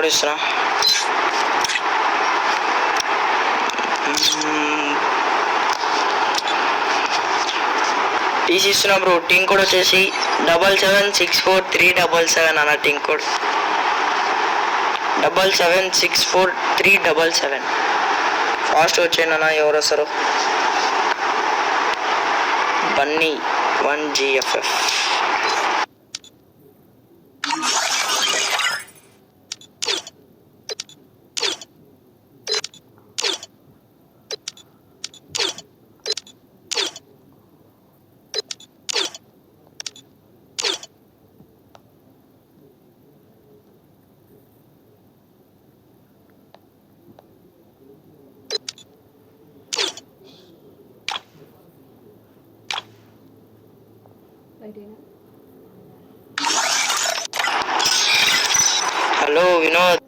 కూడా ఇస్తున్నా. టీసీ ఇస్తున్నా బ్రో. టీమ్ కోడ్ వచ్చేసి 77643777 అన్న. Team code 77643777. ఫాస్ట్ వచ్చేయన్న. ఎవరు వస్తారు? Bunny 1GFF. Hello Vinod.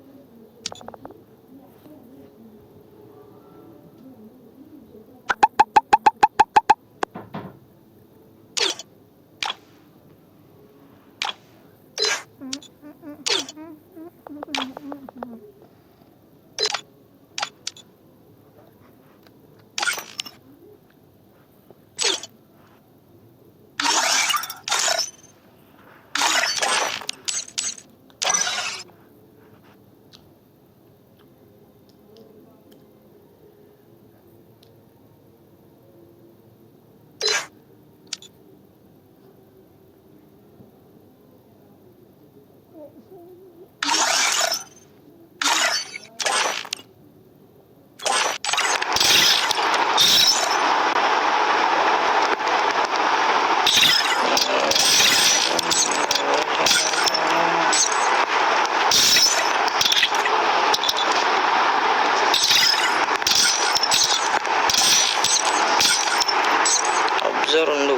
Observe ఉండు.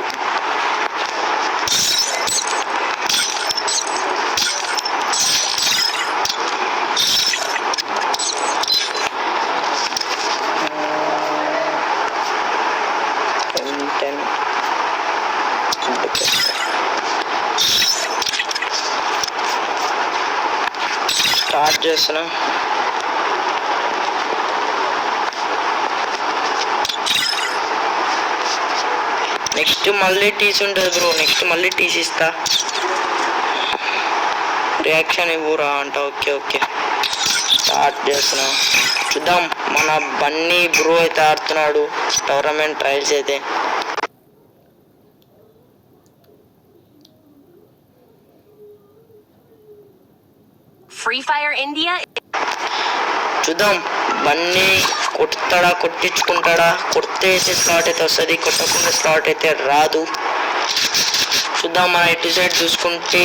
స్టార్ట్ చేస్తున్నా. నెక్స్ట్ మళ్ళీ టీసీ ఉంటుంది బ్రో. నెక్స్ట్ మళ్ళీ టీసీ ఇస్తా. రియాక్షన్ ఇవ్వరా అంట. ఓకే ఓకే స్టార్ట్ చేస్తున్నా. చూద్దాం. మన బన్నీ బ్రో అయితే ఆడుతున్నాడు టోర్నమెంట్ ట్రయల్స్ అయితే. Free fire India. చూద్దాం బన్నీ కొడతాడా, కొట్టించుకుంటాడా. కొడితే అయితే స్లాట్ అయితే వస్తుంది, కొట్టకుండా స్లాట్ అయితే రాదు. చూద్దాం. మన ఇటు సైడ్ చూసుకుంటే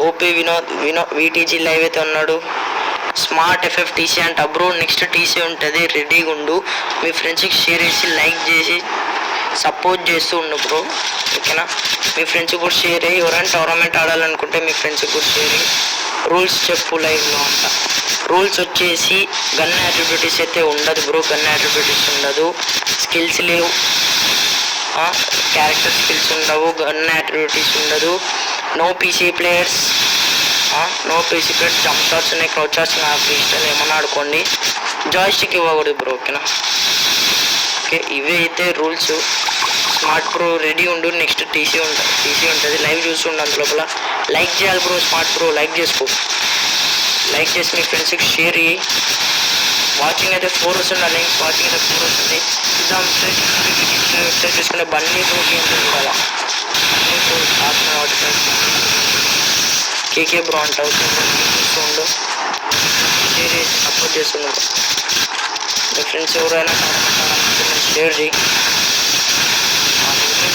ఓపీ వినోద్ విటీజీ లైవ్ అయితే ఉన్నాడు. స్మార్ట్ FF టీసీ అంట బ్రో. నెక్స్ట్ టీసీ ఉంటుంది, రెడీగా ఉండు. మీ ఫ్రెండ్స్కి షేర్ చేసి లైక్ చేసి సపోర్ట్ చేస్తూ ఉండు బ్రో. ఓకేనా? మీ ఫ్రెండ్స్కి కూడా షేర్ అయ్యి. ఎవరైనా టోర్నమెంట్ ఆడాలనుకుంటే మీ ఫ్రెండ్స్కి కూడా షేర్ అయ్యి. రూల్స్ చెప్పు లైవ్లో అంట. రూల్స్ వచ్చేసి గన్ యాట్రిబ్యూటీస్ అయితే ఉండదు బ్రో. గన్ యాట్రిబ్యూటీస్ ఉండదు. స్కిల్స్ లేవు, క్యారెక్టర్ స్కిల్స్ ఉండవు, గన్ యాట్రిబ్యూటీస్ ఉండదు. No PC players. Jump shots ఉన్నాయి, క్రౌచ్ షాట్స్ నాకు ఇష్టం. ఏమన్నా ఆడుకోండి. జాయ్స్టిక్ ఇవ్వకూడదు బ్రో. ఓకేనా? ఓకే ఇవే అయితే రూల్స్. స్మార్ట్ బ్రో రెడీ ఉండు. నెక్స్ట్ టీసీ ఉంటుంది. లైవ్ చూస్తుండు. అందులోపల లైక్ చేయాలి బ్రో. స్మార్ట్ బ్రో లైక్ చేసుకో. లైక్ చేసి మీ ఫ్రెండ్స్కి షేర్ అయ్యి. వాచింగ్ అయితే 4 వస్తుంది. లింక్ వాచింగ్ అయితే 4 వస్తుంది. చూద్దాం. చూసుకుంటే బన్నీ బ్రో గేమ్ చూడాలా. బన్నీ బ్రో కేకే బ్రో అంటావు. చూస్తుండు. షేర్ చేసి సపోర్ట్ చేస్తున్నాడు. మీ ఫ్రెండ్స్ ఎవరైనా షేర్ చేయి.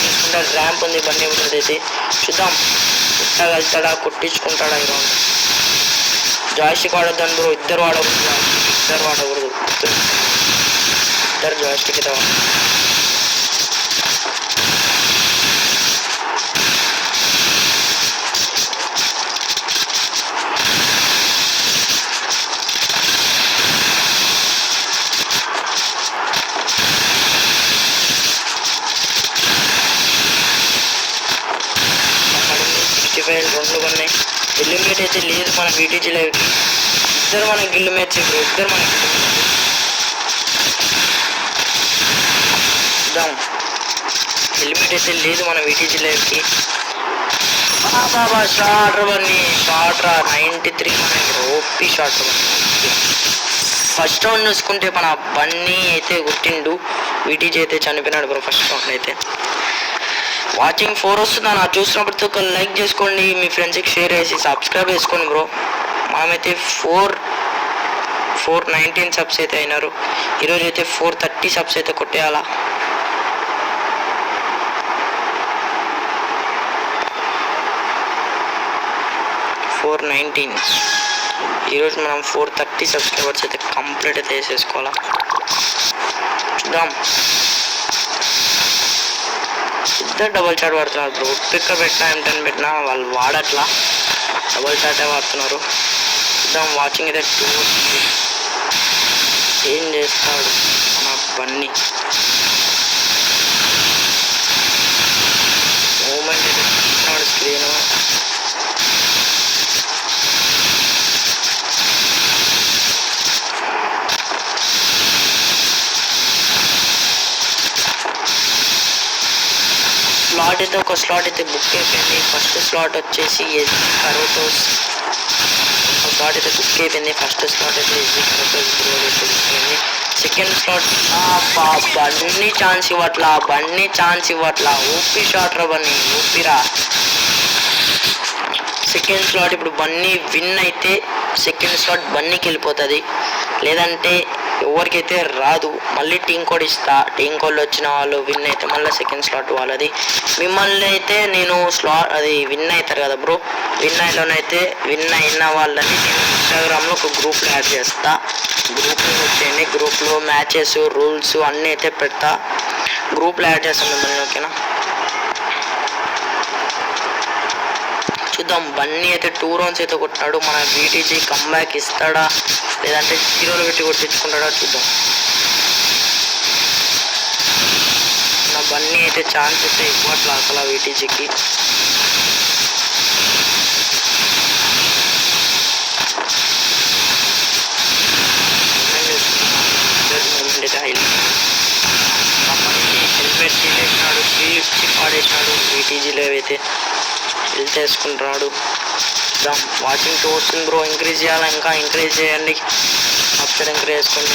చూసుకుంటే ర్యాంప్ ఉంది బన్నీ బ్రో అయితే. చూద్దాం కొట్టగలుగుతాడా, కొట్టించుకుంటాడా ఈ రౌండ్. Joystick వాడొద్దాను bro. ఇద్దరు వాడకూడదు. ఇద్దరు జాయ్స్టిక్ అయితే రెండు ఉన్నాయి. ఎలిమినేట్ అయితే లేదు మన వీటీజీ లైవ్కి. ఇద్దరు మన గిల్లు మ్యాచ్ బ్రో, ఇద్దరు మన గిల్లు మ్యాచ్. చూద్దాం. హెల్మెట్ అయితే లేదు మన వీటీజీ లైఫ్కి. బాబా షార్ట్ బన్నీ, షార్ట్ రా 93 మన OP short Bunny. First round చూసుకుంటే మన బన్నీ అయితే కొట్టిండు, వీటీజీ అయితే చనిపోయినాడు బ్రో ఫస్ట్ రౌండ్ అయితే. వాచింగ్ 4 వస్తుంది అన్న, చూసినప్పుడు ఒక లైక్ చేసుకోండి, మీ ఫ్రెండ్స్కి షేర్ చేసి సబ్స్క్రైబ్ చేసుకోండి బ్రో. మనమైతే 419 సబ్స్ అయితే అయినారు. ఈరోజు అయితే 430 సబ్స్ అయితే కొట్టేయాలా. ఈరోజు మనం 430 సబ్స్క్రైబర్స్ అయితే కంప్లీట్ అయితే వేసేసుకోవాలా. చూద్దాం. ఇద్దరు డబల్ చాట్ వాడుతున్నారు బ్రో. పిక్కర్ పెట్టినా M10 పెట్టినా వాళ్ళు వాడట్లా, డబల్ చాటే వాడుతున్నారు. చూద్దాం. వాచింగ్ అయితే 2 ఏం చేస్తాడు మన బన్నీ. మూమెంట్ అయితే చూస్తున్నాడు స్క్రీన్. స్లాట్ అయితే ఒక స్లాట్ అయితే బుక్ అయిపోయింది. ఫస్ట్ స్లాట్ వచ్చేసి ఎస్జీ కరోటోస్. ఒక స్లాట్ అయితే బుక్ అయిపోయింది. ఫస్ట్ స్లాట్ అయితే ఎస్జీ కరోటోస్ బ్రో అయితే బుక్ అయింది. సెకండ్ స్లాట్ బన్నీ ఛాన్స్ ఇవ్వట్లా, ఓపీ షాట్ రా బన్నీ, ఓపీరా. సెకండ్ స్లాట్ ఇప్పుడు బన్నీ విన్ అయితే సెకండ్ స్లాట్ బన్నీకి వెళ్ళిపోతుంది, లేదంటే ఎవరికైతే రాదు. మళ్ళీ టీం కోడ్ ఇస్తా, టీం కోడ్లో వచ్చిన వాళ్ళు విన్ అయితే మళ్ళీ సెకండ్ స్లాట్ వాళ్ళది. మిమ్మల్ని అయితే నేను అది విన్ అవుతారు కదా బ్రో, విన్ అయిన వాళ్ళని నేను ఇన్స్టాగ్రామ్లో ఒక గ్రూప్లో యాడ్ చేస్తా. గ్రూప్లో వచ్చేయండి, గ్రూప్లో మ్యాచెస్ రూల్స్ అన్నీ అయితే పెడతా, గ్రూప్లో యాడ్ చేస్తాను మిమ్మల్ని, ఓకేనా. చూద్దాం. బన్నీ అయితే 2 రౌండ్స్ అయితే కొట్టినాడు. మన వీటీజీ కంబ్యాక్ ఇస్తాడా, లేదంటే 0లో పెట్టి కొట్టించుకుంటాడా చూద్దాం. నా బన్నీ అయితే ఛాన్స్ అయితే ఇవ్వట్లా అసలు వీటీజీకి. Helmet తీసేసినాడు, sleeves పాడేసినాడు. వీటీజీలో అయితే చేసుకుంటున్నాడు. వాచింగ్ 2 వస్తుంది బ్రో. ఎంకరేజ్ చేయాలా, ఇంకా ఎంకరేజ్ చేయండి, అప్సర్ ఎంకరేజ్ చేసుకోండి.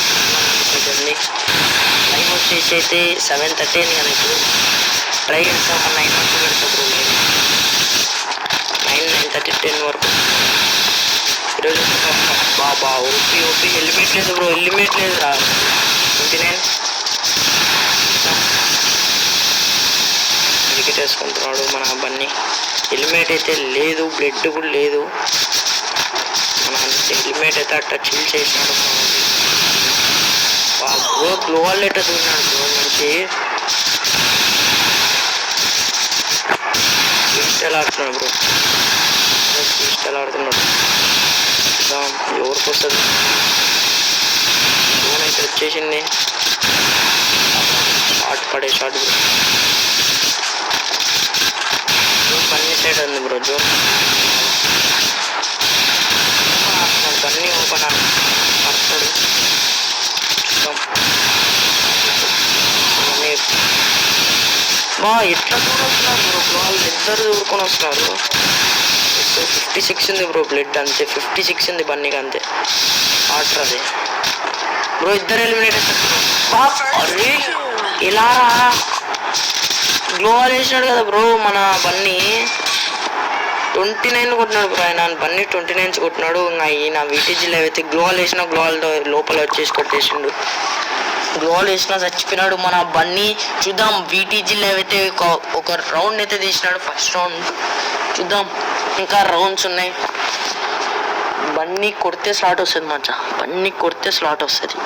టైం వచ్చేసి అయితే 7:30 అయింది కదా. ఇప్పుడు ట్రై చేస్తా, ఒక 9 వరకు పెడతా బ్రో. 9:30 10 వరకు. ఈరోజు బాబా ఓపీ హెల్మెట్ లేదు బ్రో, హెల్మెట్ లేదు రా. 29 వికెట్ వేసుకుంటున్నాడు మన బన్నీ. హెల్మెట్ అయితే లేదు, బ్లడ్ కూడా లేదు. మన హెల్మెట్ అయితే అట్లా చిల్ చేసినాడు. బ్రో గ్లోవల్ లెటర్ చూసినాడు బ్రో నుంచి. క్రిస్టల్ ఆడుతున్నాడు బ్రో, క్రిస్టల్ ఆడుతున్నాడు. ఎవరికి వస్తుంది? జోన్ అయితే వచ్చేసింది. షార్ట్ పడే షార్ట్ బ్రో. బన్నీ సైడ్ ఉంది బ్రో జోన్. బన్నీ ఓపెన్ పడతాడు. ఎట్లా దూరం వస్తున్నారు బ్రో, వాళ్ళు ఇద్దరు దూరుకొని వస్తున్నారు. 56 ఉంది బ్రో బ్లడ్, అంతే 56 ఉంది బన్నీకి, అంతే ఆర్డర్ అది బ్రో. ఇద్దరు ఎలిమినేట్ అవుతారు. అరే ఇలా గ్లోవల్ వేసినాడు కదా బ్రో మన బన్నీ. 29 కొట్టినాడు బ్రో ఆయన. బన్నీ 29 కొట్టినాడు. ఇంకా ఈయన వీటీజీలో అయితే గ్లోవల్ వేసిన గ్లోవల్ లోపల వచ్చేసి కొట్టేసిండు. గ్లోవల్ వేసినా చచ్చిపోయినాడు మన బన్నీ. చూద్దాం. వీటీజీలో అయితే ఒక రౌండ్ అయితే తీసినాడు, ఫస్ట్ రౌండ్. చూద్దాం, ఇంకా రౌండ్స్ ఉన్నాయి. బన్నీ కొడితే స్లాట్ వస్తుంది మచ్చా, బన్నీ కొడితే స్లాట్ వస్తుంది.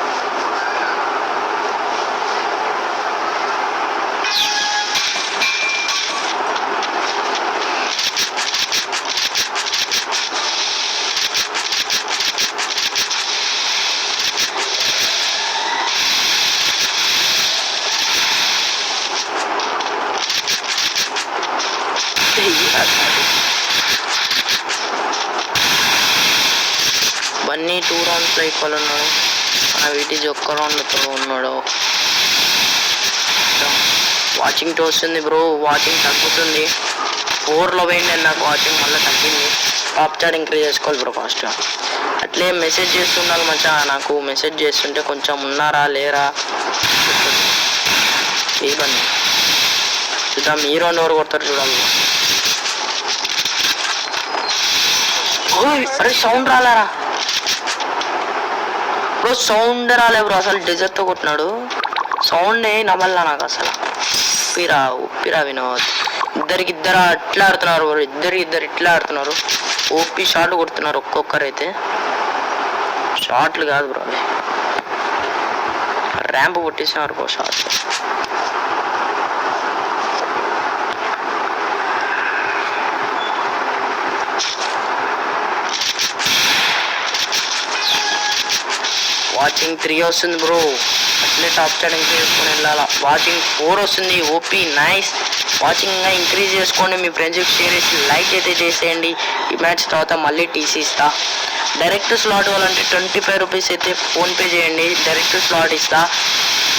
బన్నీ 2 రౌండ్స్లో ఈక్వల్ ఉన్నాడు. మన వీటీజీ 1 రౌండ్తో ఉన్నాడు. వాచింగ్ టు వస్తుంది బ్రో, వాచింగ్ తగ్గుతుంది. 4లో పోయింది నాకు వాచింగ్, మళ్ళీ తగ్గింది. టాప్ చార్ట్ ఇంక్రీజ్ చేసుకోవాలి బ్రో ఫాస్ట్గా. అట్లే మెసేజ్ చేస్తున్నారు మచ్చా, నాకు మెసేజ్ చేస్తుంటే కొంచెం ఉన్నారా లేరా ఏమని చూద్దాం. ఈ రౌండ్ ఎవరు కొడతారు చూడాలి. అరే సౌండ్ రాలేరా బ్రో, సౌండ్ రాలే బ్రో. అసలు డిజర్ట్తో కొట్టినాడు, సౌండే నమల్లా నాకు అసలు. ఉప్పిరా వినోద్. ఇద్దరు అట్లా ఆడుతున్నారు బ్రో, ఇద్దరు ఇట్లా ఆడుతున్నారు. ఓపీ షాట్లు కొడుతున్నారు ఒక్కొక్కరైతే. షాట్లు కాదు బ్రో, ర్యాంప్ కొట్టేసినారు బ్రో షాట్లు. వాచింగ్ 3 వస్తుంది బ్రో, అట్లే టాప్ చార్ట్ ఇంక్రీజ్ చేసుకొని వెళ్ళాలా. వాచింగ్ 4 వస్తుంది. OP nice. వాచింగ్ ఇంకా ఇంక్రీజ్ చేసుకోండి, మీ ఫ్రెండ్స్కి షేర్ చేసి లైక్ అయితే చేసేయండి. ఈ మ్యాచ్ తర్వాత మళ్ళీ టీసీ ఇస్తా. డైరెక్ట్ స్లాట్ ఇవ్వాలంటే 25 రూపీస్ అయితే ఫోన్పే చేయండి, డైరెక్ట్ స్లాట్ ఇస్తా.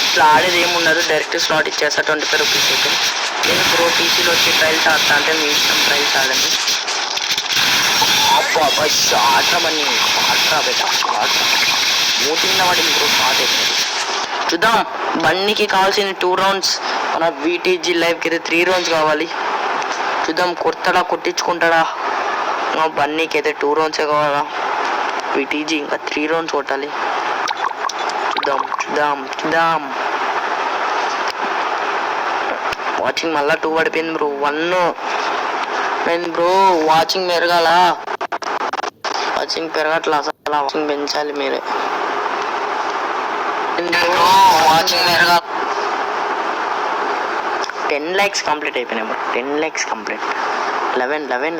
ఇట్లా ఆడేది ఏముండదు, డైరెక్ట్ స్లాట్ ఇచ్చేస్తా 25 రూపీస్ అయితే. నేను బ్రో టీసీలో వచ్చి ట్రయల్స్ ఆడతా అంటే మీ ఇష్టం, ట్రయల్స్ ఆడండి. అబ్బా షార్ట్రా బన్నీ, షార్ట్రా బేటా, షార్ట్రా మూతిన్న వాటి బ్రో షార్ట్ అవుతుంది. చూద్దాం, బన్నీకి కావాల్సిన 2 రౌండ్స్, మన వీటీజీ లైవ్కి అయితే 3 రౌండ్స్ కావాలి. చూద్దాం కొడతాడా కొట్టించుకుంటాడా. బన్నీకి అయితే 2 రౌండ్సే కావాలా, వీటీజీ ఇంకా 3 రౌండ్స్ కొట్టాలి. చూద్దాం. వాచింగ్ మళ్ళా 2 పడిపోయింది బ్రో, 1 బ్రో. వాచింగ్ పెరగాల, వాచింగ్ పెరగట్లా అసలు. వాచింగ్ పెంచాలి మీరే. వాచింగ్ పెరగాల. 10 likes కంప్లీట్ అయిపోయినాయి బ్రో, 10 likes కంప్లీట్. 11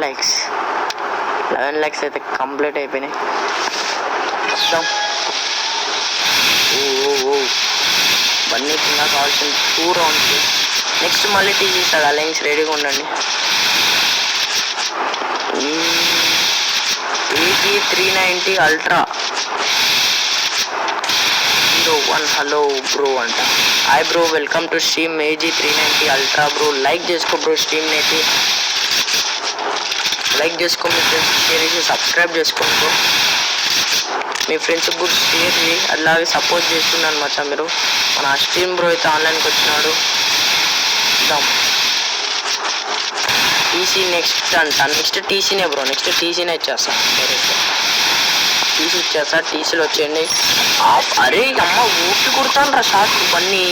likes అయితే కంప్లీట్ అయిపోయినాయి. వస్తాం. ఓ బన్నీ కింద కావాల్సిన 2 రౌండ్స్. నెక్స్ట్ మళ్ళీ టీజీ ఇస్తాడు, అలయన్స్ రెడీగా ఉండండి. ఏజీ 390 అల్ట్రా 01 హలో బ్రో అంట. Hi bro, welcome to stream AG 390 ultra bro. Like చేసుకో బ్రో, స్ట్రీమ్ని అయితే లైక్ చేసుకో, మీ ఫ్రెండ్స్ షేర్ చేసి సబ్స్క్రైబ్ చేసుకోండి బ్రో. మీ ఫ్రెండ్స్కి కూడా షేర్ చేసి అలాగే సపోర్ట్ చేస్తున్నాను మచ్చా మీరు. మన స్ట్రీమ్ బ్రో అయితే ఆన్లైన్కి వచ్చినాడు. చూద్దాం టీసీ నెక్స్ట్ అంట. నెక్స్ట్ టీసీనే బ్రో, నెక్స్ట్ టీసీనే ఇచ్చేస్తాను. టీసీ ఇచ్చేస్తా, టీసీలో వచ్చేయండి. అరే అమ్మ ఊపి కొడతాను రా షాట్ బన్నీ.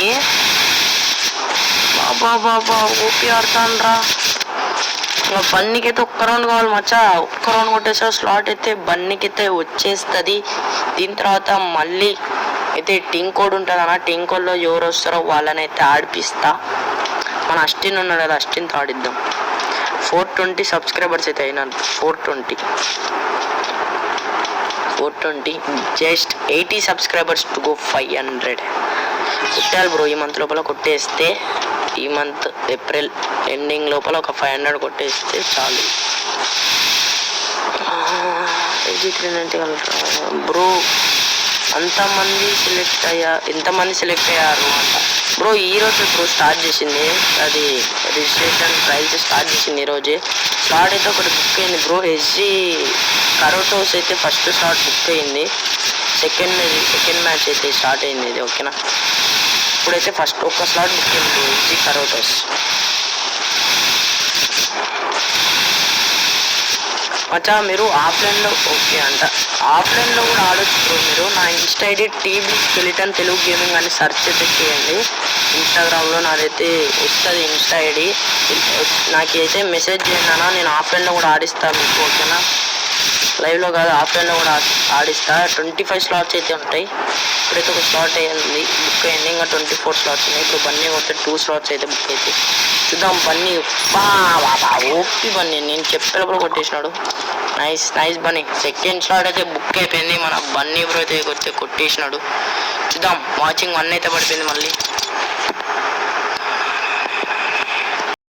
బాబా ఊపి ఆడతాను రా. బన్నీకి అయితే 1 రౌండ్ కావాలి మచ్చా, 1 రౌండ్ కొట్టేసా స్లాట్ అయితే బన్నీకి అయితే వచ్చేస్తుంది. దీని తర్వాత మళ్ళీ అయితే టీమ్ కోడ్ ఉంటుంది అన్న, టీమ్ కోడ్లో ఎవరు వస్తారో వాళ్ళని అయితే ఆడిపిస్తా. మన అస్టిన్ ఉన్నాడు కదా, అస్టిన్తో ఆడిద్దాం. 420 సబ్స్క్రైబర్స్ అయితే అయినారు. 420 జస్ట్ 80 సబ్స్క్రైబర్స్ టు గో 500. కొట్టాలి బ్రో, ఈ మంత్ లోపల కొట్టేస్తే, ఈ మంత్ ఏప్రిల్ ఎండింగ్ లోపల ఒక 500 కొట్టేస్తే చాలు. బ్రో ఎంతమంది సెలెక్ట్ అయ్యారు అంట బ్రో. ఈరోజు బ్రో స్టార్ట్ చేసింది అది, రిజిస్ట్రేషన్ ట్రయల్స్ స్టార్ట్ చేసింది ఈరోజే. స్లాట్ అయితే ఒకటి బుక్ అయింది బ్రో. ఎస్జీ కరోటోస్ అయితే ఫస్ట్ స్లాట్ బుక్ అయింది. సెకండ్ మ్యాచ్ అయితే స్టార్ట్ అయింది ఇది, ఓకేనా. ఇప్పుడైతే ఫస్ట్ ఒక స్లాట్ బుక్ అయింది బ్రో, ఎస్జీ కరోటోస్. మచ్చా మీరు ఆఫ్లైన్లో ఓకే అంట, ఆఫ్లైన్లో కూడా ఆడొచ్చు బ్రో మీరు. నా Insta ID TB skeleton Telugu gaming అని సెర్చ్ అయితే చేయండి. ఇన్స్టాగ్రామ్లో నాదైతే వస్తుంది ఇన్స్టా ఐడి. నాకైతే మెసేజ్ చేయండి అన్న, నేను ఆఫ్లైన్లో కూడా ఆడిస్తాను మీకు, ఓకేనా. లైవ్లో కాదు, ఆఫ్లైన్లో కూడా ఆడిస్తా. 25 స్లాట్స్ అయితే ఉంటాయి. ఇప్పుడైతే ఒక స్లాట్ అయ్యింది బుక్ అయింది, ఇంకా 24 స్లాట్స్ ఉన్నాయి. ఇప్పుడు బన్నీ కొడితే 2 స్లాట్స్ అయితే బుక్ అయితే. చూద్దాం బన్నీ. ఓపి బన్నీ, నేను చెప్పేటప్పుడు కొట్టేసినాడు. నైస్ బన్నీ. సెకండ్ స్లాట్ అయితే బుక్ అయిపోయింది. మన బన్నీ బ్రో అయితే కొట్టేసినాడు. చూద్దాం, వాచింగ్ 1 అయితే పడిపోయింది మళ్ళీ.